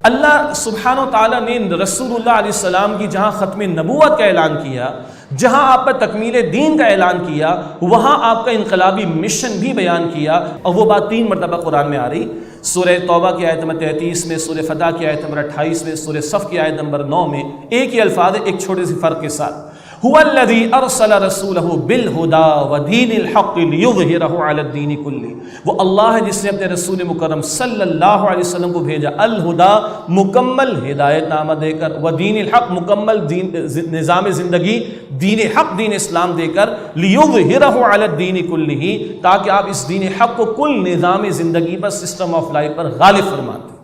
اللہ سبحانہ و تعالیٰ نے رسول اللہ علیہ السلام کی جہاں ختم نبوت کا اعلان کیا، جہاں آپ پر تکمیل دین کا اعلان کیا، وہاں آپ کا انقلابی مشن بھی بیان کیا، اور وہ بات 3 مرتبہ قرآن میں آ رہی۔ سورہ توبہ کی آیت نمبر 33 میں، سورہ فتح کی آیت نمبر 28 میں، سورہ صف کی آیت نمبر 9 میں ایک ہی الفاظ ہے، ایک چھوٹے سے فرق کے ساتھ۔ هو الذي ارسل رسوله بالهدى ودين الحق ليظهره على الدين كله، وہ اللہ ہے جس نے اپنے رسول مکرم صلی اللہ علیہ وسلم کو بھیجا الہدا، مکمل ہدایت نامہ دے کر، ودین الحق، مکمل نظام زندگی، دین حق، دین اسلام دے کر، ليظهره على الدين كله، تاکہ آپ اس دین حق کو کل نظام زندگی پر، سسٹم آف لائف پر غالب فرماتے۔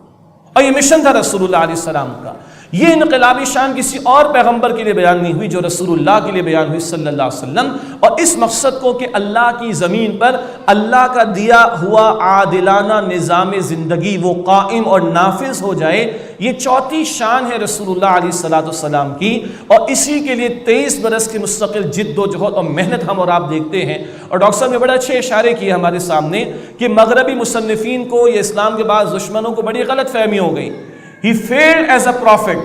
اور یہ مشن تھا رسول اللہ علیہ السلام کا۔ یہ انقلابی شان کسی اور پیغمبر کے لیے بیان نہیں ہوئی، جو رسول اللہ کے لیے بیان ہوئی صلی اللہ علیہ وسلم، اور اس مقصد کو کہ اللہ کی زمین پر اللہ کا دیا ہوا عادلانہ نظام زندگی وہ قائم اور نافذ ہو جائے، یہ چوتھی شان ہے رسول اللہ علیہ السلام کی، اور اسی کے لیے 23 برس کی مستقل جد و جہد اور محنت ہم اور آپ دیکھتے ہیں۔ اور ڈاکٹر صاحب نے بڑے اچھے اشارے کیے ہمارے سامنے کہ مغربی مصنفین کو، یہ اسلام کے بعض دشمنوں کو بڑی غلط فہمی ہو گئی۔ He failed as a prophet،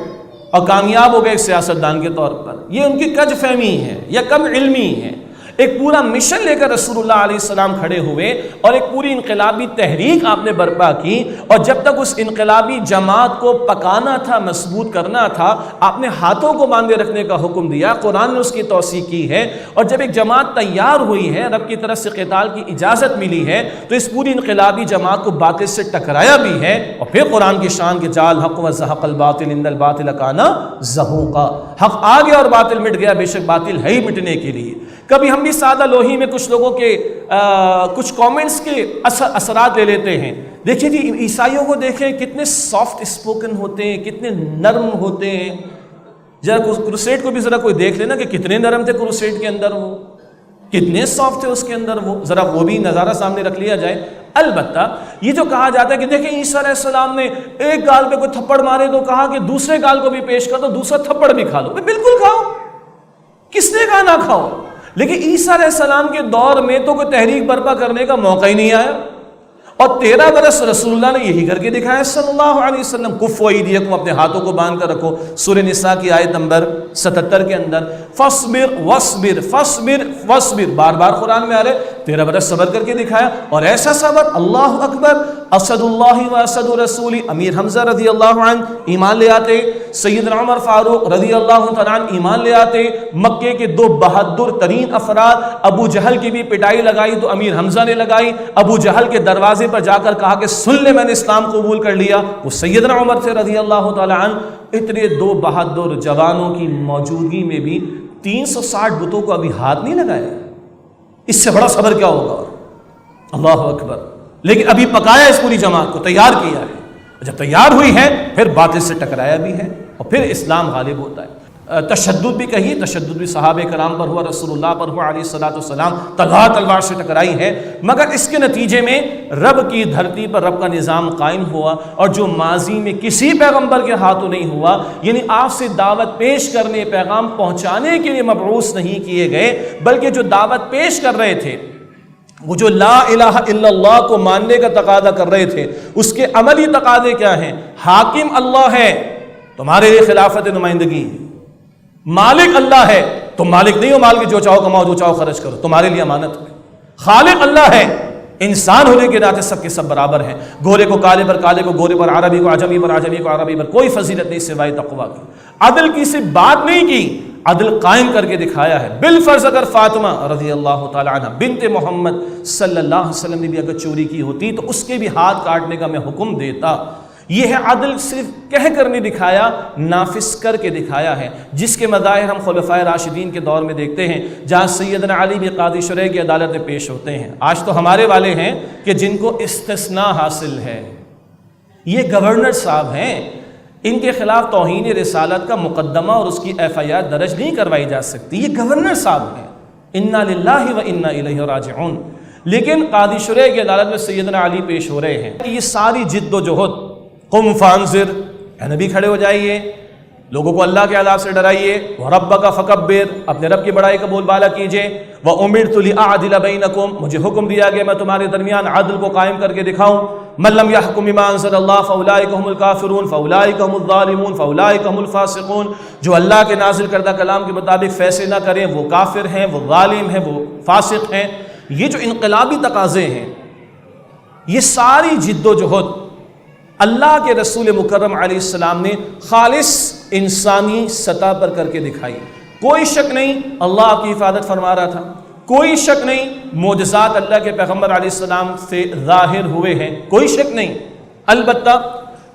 اور کامیاب ہو گئے ایک سیاستدان کے طور پر۔ یہ ان کی کج فہمی ہے یا کم علمی ہے۔ ایک پورا مشن لے کر رسول اللہ علیہ السلام کھڑے ہوئے، اور ایک پوری انقلابی تحریک آپ نے برپا کی، اور جب تک اس انقلابی جماعت کو پکانا تھا، مضبوط کرنا تھا، آپ نے ہاتھوں کو باندھے رکھنے کا حکم دیا، قرآن نے اس کی توثیق کی ہے۔ اور جب ایک جماعت تیار ہوئی ہے، رب کی طرف سے قتال کی اجازت ملی ہے، تو اس پوری انقلابی جماعت کو باطل سے ٹکرایا بھی ہے، اور پھر قرآن کی شان کے جال حق و زحق الباطل ان الباطل کان زہوقا، حق آ گیا اور باطل مٹ گیا، بے شک باطل ہے ہی مٹنے کے لیے۔ کبھی ہم بھی سادہ لوہی میں کچھ لوگوں کے کچھ کامنٹس کے اثرات لے لیتے ہیں۔ دیکھیں جی، عیسائیوں کو دیکھیں کتنے سافٹ اسپوکن ہوتے ہیں، کتنے نرم ہوتے ہیں۔ ذرا کروسیڈ کو بھی ذرا کوئی دیکھ لینا کہ کتنے نرم تھے کروسیڈ کے اندر، وہ کتنے سافٹ تھے اس کے اندر، وہ ذرا وہ بھی نظارہ سامنے رکھ لیا جائے۔ البتہ یہ جو کہا جاتا ہے کہ دیکھیں عیسیٰ علیہ السلام نے ایک گال پہ کوئی تھپڑ مارے تو کہا کہ دوسرے گال کو بھی پیش کر دو، دوسرا تھپڑ بھی کھا لو۔ بالکل کھاؤ، کس نے کہا نہ کھاؤ؟ لیکن عیسیٰ علیہ السلام کے دور میں تو کوئی تحریک برپا کرنے کا موقع ہی نہیں آیا، اور 13 برس رسول اللہ نے یہی کر کے دکھایا صلی اللہ علیہ وسلم۔ کفوا ایدیکم، اپنے ہاتھوں کو باندھ کر رکھو، سورہ نساء کی آیت نمبر 77 کے اندر۔ فاصبر واصبر فاصبر واصبر، بار بار قرآن میں آ رہے، 13 برس صبر کر کے دکھایا، اور ایسا صبر، اللہ اکبر، اسد اللہ و اسد رسول، امیر حمزہ رضی اللہ عنہ ایمان لے آتے، سیدنا عمر فاروق رضی اللہ تعالیٰ عنہ ایمان لے آتے، مکے کے 2 بہادر ترین افراد، ابو جہل کی بھی پٹائی لگائی تو امیر حمزہ نے لگائی، ابو جہل کے دروازے پر جا کر کہا کہ سن لے میں نے اسلام قبول کر لیا، وہ سیدنا عمر تھے رضی اللہ تعالیٰ عنہ۔ اتنے 2 بہادر جوانوں کی موجودگی میں بھی 360 بتوں کو ابھی ہاتھ نہیں لگایا، اس سے بڑا صبر کیا ہوگا؟ اللہ اکبر۔ لیکن ابھی پکایا اس پوری جماعت کو، تیار کیا ہے، جب تیار ہوئی ہے پھر باطل سے ٹکرایا بھی ہے، اور پھر اسلام غالب ہوتا ہے۔ تشدد بھی کہیے، تشدد بھی صحابہ کرام پر ہوا، رسول اللہ پر ہوا علیہ السلام، تلوار سے ٹکرائی ہے، مگر اس کے نتیجے میں رب کی دھرتی پر رب کا نظام قائم ہوا، اور جو ماضی میں کسی پیغمبر کے ہاتھوں نہیں ہوا، یعنی آپ سے دعوت پیش کرنے، پیغام پہنچانے کے لیے مبعوث نہیں کیے گئے، بلکہ جو دعوت پیش کر رہے تھے، وہ جو لا الہ الا اللہ کو ماننے کا تقاضا کر رہے تھے، اس کے عملی تقاضے کیا ہیں؟ حاکم اللہ ہے، تمہارے لیے خلافت نمائندگی ہے، مالک اللہ ہے، تم مالک نہیں ہو، مال کے جو چاہو کماؤ، جو چاہو خرچ کرو، تمہارے لیے امانت ہے، خالق اللہ ہے، انسان ہونے کے ناطے سب کے سب برابر ہیں، گورے کو کالے پر، کالے کو گورے پر، عربی کو عجمی پر، عجمی کو عربی پر، کوئی فضیلت نہیں سوائے تقویٰ کی۔ عدل کی صرف بات نہیں کی، عدل قائم کر کے دکھایا ہے۔ بالفرض اگر فاطمہ رضی اللہ تعالی عنہ بنت محمد صلی اللہ علیہ وسلم نے بھی اگر چوری کی ہوتی تو اس کے بھی ہاتھ کاٹنے کا میں حکم دیتا۔ یہ ہے عدل، صرف کہہ کر نہیں دکھایا، نافذ کر کے دکھایا ہے، جس کے مظاہر ہم خلفائے راشدین کے دور میں دیکھتے ہیں، جہاں سیدنا علی بھی قاضی شرع کی عدالت میں پیش ہوتے ہیں۔ آج تو ہمارے والے ہیں کہ جن کو استثناء حاصل ہے، یہ گورنر صاحب ہیں، ان کے خلاف توہین رسالت کا مقدمہ اور اس کی FIR درج نہیں کروائی جا سکتی، یہ گورنر صاحب ہیں، انا للہ و انا الیہ راجعون۔ لیکن قاضی شرع کی عدالت میں سیدنا علی پیش ہو رہے ہیں، یہ ساری جد و جہد، قم فانذر، اے نبی کھڑے ہو جائیے، لوگوں کو اللہ کے عذاب سے ڈرائیے، وَرَبَّكَ فَكَبِّرْ، اپنے رب کی بڑائی کا بول بالا کیجئے، وَأُمِرْتُ لِأَعْدِلَ بَيْنَكُمْ، مجھے حکم دیا گیا میں تمہارے درمیان عدل کو قائم کر کے دکھاؤں، مَن لَّمْ يَحْكُم بِمَا أَنزَلَ اللَّهُ فَأُولَٰئِكَ هُمُ الْكَافِرُونَ فَأُولَٰئِكَ هُمُ الظَّالِمُونَ فَأُولَٰئِكَ هُمُ الْفَاسِقُونَ، جو اللہ کے نازل کردہ کلام کے مطابق فیصلے نہ کریں وہ کافر ہیں، وہ ظالم ہیں، وہ فاسق ہیں۔ یہ جو انقلابی تقاضے ہیں، یہ ساری جد و جہد اللہ کے رسول مکرم علیہ السلام نے خالص انسانی سطح پر کر کے دکھائی۔ کوئی شک نہیں اللہ آپ کی حفاظت فرما رہا تھا، کوئی شک نہیں معجزات اللہ کے پیغمبر علیہ السلام سے ظاہر ہوئے ہیں، کوئی شک نہیں۔ البتہ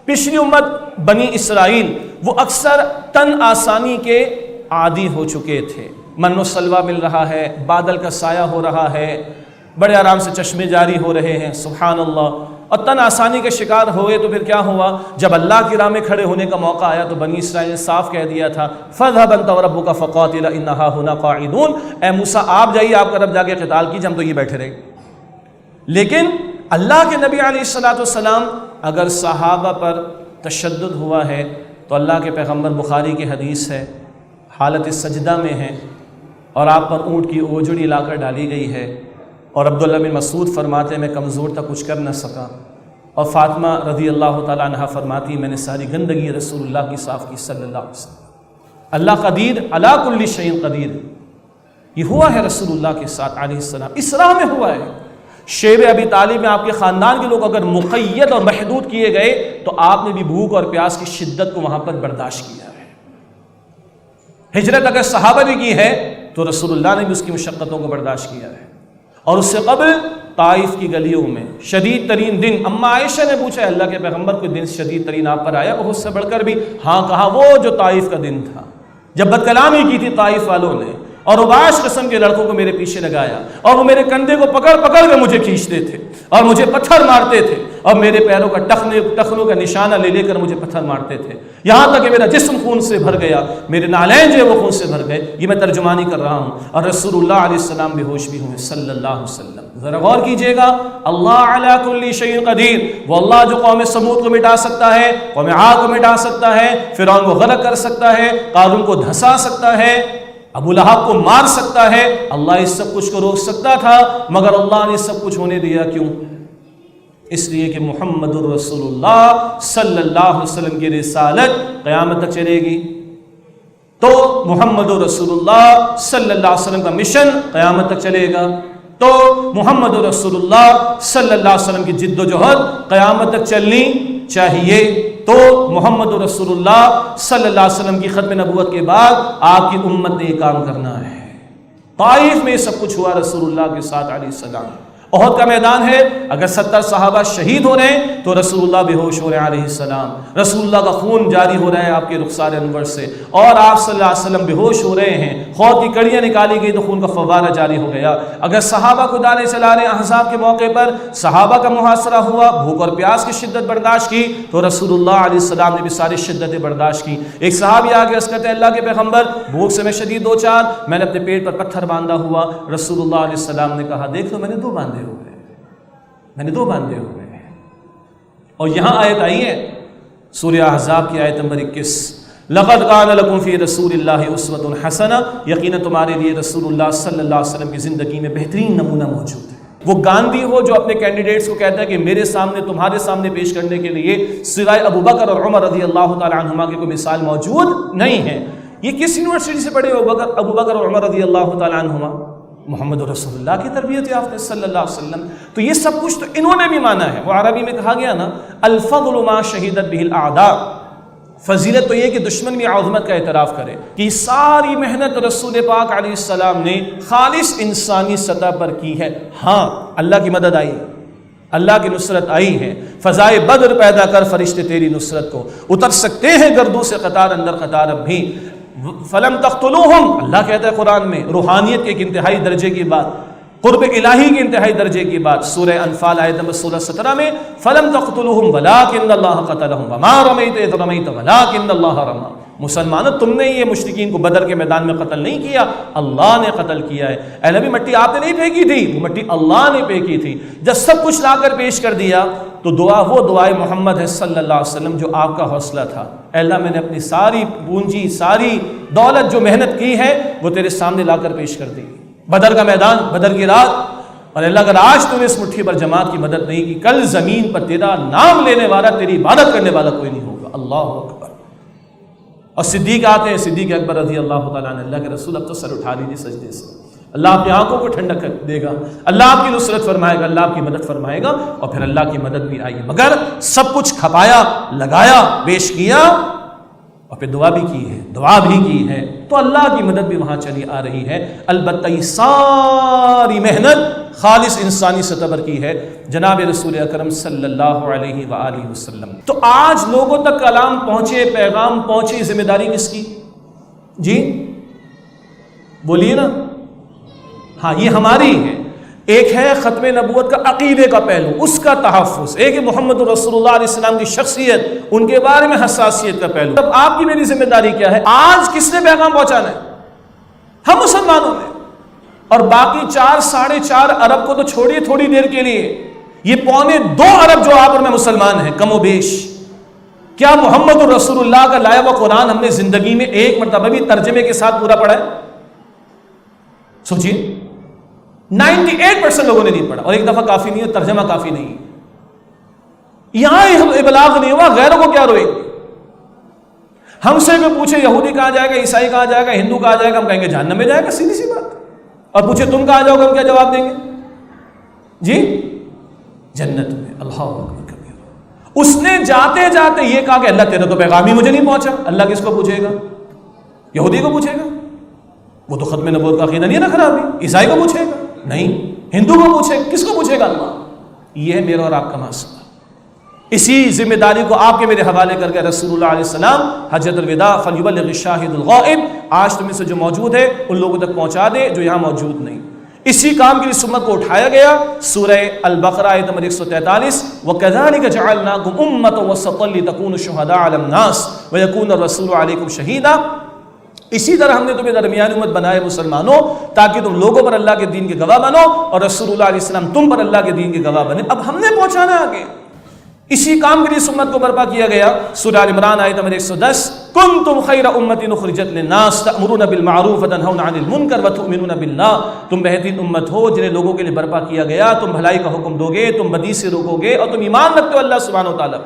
پچھلی امت بنی اسرائیل وہ اکثر تن آسانی کے عادی ہو چکے تھے، من و سلوہ مل رہا ہے، بادل کا سایہ ہو رہا ہے، بڑے آرام سے چشمے جاری ہو رہے ہیں، سبحان اللہ، اور تن آسانی کے شکار ہوئے تو پھر کیا ہوا؟ جب اللہ کی راہ میں کھڑے ہونے کا موقع آیا تو بنی اسرائیل نے صاف کہہ دیا تھا فَاذْهَبْ أَنْتَ وَرَبُّكَ فَقَاتِلَا إِنَّا هَاهُنَا قَاعِدُونَ، اے موسیٰ آپ جائیے، آپ کا رب جا کے قتال کیجئے، ہم تو یہ بیٹھے رہے۔ لیکن اللہ کے نبی علیہ السلام اگر صحابہ پر تشدد ہوا ہے تو اللہ کے پیغمبر، بخاری کی حدیث ہے، حالت سجدہ میں ہیں اور آپ پر اونٹ کی اوجڑی لا کر ڈالی گئی ہے، اور عبداللہ بن مسعود فرماتے ہیں میں کمزور تھا، کچھ کر نہ سکا، اور فاطمہ رضی اللہ تعالیٰ عنہ فرماتی میں نے ساری گندگی رسول اللہ کی صاف کی صلی اللہ علیہ وسلم۔ اللہ قدیر علی کل شیء قدیر، یہ ہوا ہے رسول اللہ کے ساتھ علیہ السلام، اس راہ میں ہوا ہے۔ شیب ابی طالب میں آپ کے خاندان کے لوگ اگر مقید اور محدود کیے گئے تو آپ نے بھی بھوک اور پیاس کی شدت کو وہاں پر برداشت کیا ہے۔ ہجرت اگر صحابہ نے کی ہے تو رسول اللہ نے بھی اس کی مشقتوں کو برداشت کیا ہے۔ اور اس سے قبل طائف کی گلیوں میں شدید ترین دن، اما عائشہ نے پوچھا اللہ کے پیغمبر کوئی دن شدید ترین آپ پر آیا؟ بہت سے بڑھ کر بھی ہاں کہا، وہ جو طائف کا دن تھا جب بد کلامی کی تھی طائف والوں نے، اور عباش قسم کے لڑکوں کو میرے پیچھے لگایا، اور وہ میرے کندھے کو پکڑ پکڑ کے مجھے کھینچتے تھے اور مجھے پتھر مارتے تھے، اور میرے پیروں کا ٹخنوں کا نشانہ لے لے کر مجھے پتھر مارتے تھے، یہاں تک کہ میرا جسم خون سے بھر گیا، میرے نالین جو وہ خون سے بھر گئے۔ یہ میں ترجمانی کر رہا ہوں، اور رسول اللہ علیہ السلام بے ہوش بھی ہوئے صلی اللہ علیہ وسلم۔ ذرا غور کیجئے گا، اللہ علی کل شیء قدیر، وہ اللہ جو قوم سمود کو مٹا سکتا ہے، قوم عاد کو مٹا سکتا ہے، فرعون کو غرق کر سکتا ہے، قارون کو دھسا سکتا ہے، ابو لہب کو مار سکتا ہے، اللہ اس سب کچھ کو روک سکتا تھا، مگر اللہ نے سب کچھ ہونے دیا کیوں؟ اس لیے کہ محمد الرسول اللہ صلی اللہ علیہ وسلم کی رسالت قیامت تک چلے گی، تو محمد الرسول اللہ صلی اللہ علیہ وسلم کا مشن قیامت تک چلے گا، تو محمد الرسول اللہ صلی اللہ علیہ وسلم کی جد و جہد قیامت تک چلنی چاہیے، تو محمد رسول اللہ صلی اللہ علیہ وسلم کی ختم نبوت کے بعد آپ کی امت نے یہ کام کرنا ہے۔ طائف میں سب کچھ ہوا رسول اللہ کے ساتھ علیہ السلام۔ احد کا میدان ہے، اگر 70 صحابہ شہید ہو رہے ہیں تو رسول اللہ بے ہوش ہو رہے ہیں علیہ السلام، رسول اللہ کا خون جاری ہو رہا ہے آپ کے رخسار انور سے، اور آپ صلی اللہ علیہ وسلم بے ہوش ہو رہے ہیں، خون کی کڑیاں نکالی گئی تو خون کا فوارہ جاری ہو گیا۔ اگر صحابہ کو دانے چلا رہے ہیں احزاب کے موقع پر، صحابہ کا محاصرہ ہوا، بھوک اور پیاس کی شدت برداشت کی، تو رسول اللہ علیہ السلام نے بھی ساری شدتیں برداشت کی۔ ایک صحابی آگے عرض کرتے ہیں اللہ کے پیغمبر بھوک سے میں شدید دو چار، میں نے اپنے پیٹ پر پتھر باندھا ہوا، رسول اللہ علیہ السلام نے کہا دیکھ لو میں نے دو باندھے ہوئے، میں نے دو باندھے ہوئے ہیں۔ اور یہاں آیت آئی ہے سورہ احزاب کی آیت نمبر 21، لقد کان لکم فی رسول اللہ اسوۃ حسنہ، یقیناً تمہارے لیے رسول اللہ صلی اللہ علیہ وسلم کی زندگی میں بہترین نمونہ موجود ہے۔ وہ گاندھی ہو جو اپنے کینڈیڈیٹس کو کہتا ہے کہ میرے سامنے تمہارے سامنے پیش کرنے کے لیے سوائے ابو بکر اور عمر رضی اللہ تعالی عنہما کی کوئی مثال موجود نہیں ہے۔ یہ کس یونیورسٹی سے پڑھے ابو بکر اور عمر رضی اللہ تعالی عنہما؟ محمد رسول اللہ کی تربیت یافتہ صلی اللہ علیہ وسلم۔ تو یہ سب کچھ تو انہوں نے بھی مانا ہے۔ وہ عربی میں کہا گیا نا الفضل ما شہدت به الاعداء، فضیلت تو یہ کہ دشمن بھی عظمت کا اعتراف کرے کہ ساری محنت رسول پاک علیہ السلام نے خالص انسانی سطح پر کی ہے۔ ہاں اللہ کی مدد آئی، اللہ کی نصرت آئی ہے، فضائے بدر پیدا کر فرشتے تیری نصرت کو اتر سکتے ہیں گردوں سے قطار اندر قطار اب بھی، فلم تقتلوہم، اللہ کہتا ہے قرآن میں روحانیت کے ایک انتہائی درجے کی بات، قرب الہی کے انتہائی درجے کی بات، سورہ انفال آیت نمبر 16-17 میں فلم تقتلوہم ولکن اللہ قتلہم وما رمیت اذ رمیت ولکن اللہ رمی، مسلمانوں تم نے یہ مشرکین کو بدر کے میدان میں قتل نہیں کیا، اللہ نے قتل کیا ہے۔ اے نبی مٹی آپ نے نہیں پھینکی تھی، وہ مٹی اللہ نے پھینکی تھی۔ جب سب کچھ لا کر پیش کر دیا تو دعا وہ دعائے محمد ہے صلی اللہ علیہ وسلم جو آپ کا حوصلہ تھا، اے اللہ میں نے اپنی ساری پونجی، ساری دولت جو محنت کی ہے وہ تیرے سامنے لا کر پیش کر دی۔ بدر کا میدان، بدر کی رات، اور اللہ اگر آج تم نے اس مٹھی پر جماعت کی مدد نہیں کی، کل زمین پر تیرا نام لینے والا، تیری عبادت کرنے والا کوئی نہیں ہوگا۔ اللہ اکبر۔ اور صدیق آتے ہیں، صدیق اکبر رضی اللہ تعالیٰ عنہ، اللہ کے رسول اب تو سر اٹھا لیجیے سجدے سے، اللہ آپ کی آنکھوں کو ٹھنڈک کر دے گا، اللہ آپ کی نصرت فرمائے گا، اللہ آپ کی مدد فرمائے گا، اور پھر اللہ کی مدد بھی آئی، مگر سب کچھ کھپایا، لگایا، پیش کیا، اور پھر دعا بھی کی ہے، دعا بھی کی ہے، تو اللہ کی مدد بھی وہاں چلی آ رہی ہے۔ البتہ یہ ساری محنت خالص انسانی سطح پر کی ہے جناب رسول اکرم صلی اللہ علیہ وآلہ وسلم۔ تو آج لوگوں تک کلام پہنچے، پیغام پہنچے، ذمہ داری کس کی؟ جی بولیے نا۔ ہاں یہ ہماری ہے۔ ایک ہے ختم نبوت کا عقیدے کا پہلو، اس کا تحفظ، ایک ہے محمد رسول اللہ علیہ السلام کی شخصیت، ان کے بارے میں حساسیت کا پہلو۔ اب آپ کی میری ذمہ داری کیا ہے؟ آج کس نے پیغام پہنچانا ہے؟ ہم مسلمانوں نے، اور باقی 4.5 ارب کو تو چھوڑیے تھوڑی دیر کے لیے، یہ 1.25 ارب جو آپ اور میں مسلمان ہیں کم و بیش، کیا محمد رسول اللہ کا لایا ہوا قرآن ہم نے زندگی میں ایک مرتبہ بھی ترجمے کے ساتھ پورا پڑھا ہے؟ سوچیے 98% لوگوں نے نہیں پڑھا، اور ایک دفعہ کافی نہیں ہے، ترجمہ کافی نہیں ہے۔ یہاں ابلاغ نہیں ہوا، غیروں کو کیا روئیں گے؟ ہم سے کوئی پوچھے یہودی کہاں جائے گا، عیسائی کہاں جائے گا، ہندو کہاں جائے گا، ہم کہیں گے جہنم میں جائے گا، سیدھی سی بات۔ اور پوچھے تم کہاں جاؤ گے، ہم کیا جواب دیں گے؟ جی جنت میں۔ اللہ اکبر کبیر۔ اس نے جاتے جاتے یہ کہا کہ اللہ تیرا تو پیغام ہی مجھے نہیں پہنچا۔ اللہ کس کو پوچھے گا؟ یہودی کو پوچھے گا؟ وہ تو ختم نبوت کا عقیدہ نہیں رکھ رہا ابھی۔ عیسائی کو پوچھے گا؟ نہیں۔ ہندو کو پوچھے گا؟ کس کو پوچھے گا؟ اللہ۔ یہ ہے میرا اور آپ کا مسئلہ۔ اسی ذمہ داری کو آپ کے میرے حوالے کر کے رسول اللہ علیہ السلام حجۃ الوداع فلیبلغ الشاہد الغائب، آج تم میں سے جو موجود ہے ان لوگوں تک پہنچا دے جو یہاں موجود نہیں۔ اسی کام کے لیے اس امت کو اٹھایا گیا۔ سورہ البقرہ آیت نمبر 143، وَكَذَلِكَ جَعَلْنَاكُمْ أُمَّةً وَسَطًا لِتَكُونُوا شُهَدَاءَ عَلَى النَّاسِ وَيَكُونَ الرَّسُولُ عَلَيْكُمْ شَهِيدًا۔ اسی طرح ہم نے تمہیں درمیانی امت بنائے مسلمانوں، تاکہ تم لوگوں پر اللہ کے دین کے گواہ بنو، اور رسول اللہ علیہ السلام تم پر اللہ کے دین کے گواہ بنے۔ اب ہم نے پہنچانا آگے، اسی کام کے لیے اس امت کو برپا کیا گیا۔ سورہ ال عمران آیت نمبر 110، کنتم خیر امۃ اخرجت للناس تأمرون بالمعروف وتنہون عن المنکر وتؤمنون باللہ، تم بہترین امت ہو جنہیں لوگوں کے لیے برپا کیا گیا، تم بھلائی کا حکم دو گے، تم بدی سے روکو گے، اور تم ایمان رکھتے ہو اللہ سبحانہ و تعالیٰ۔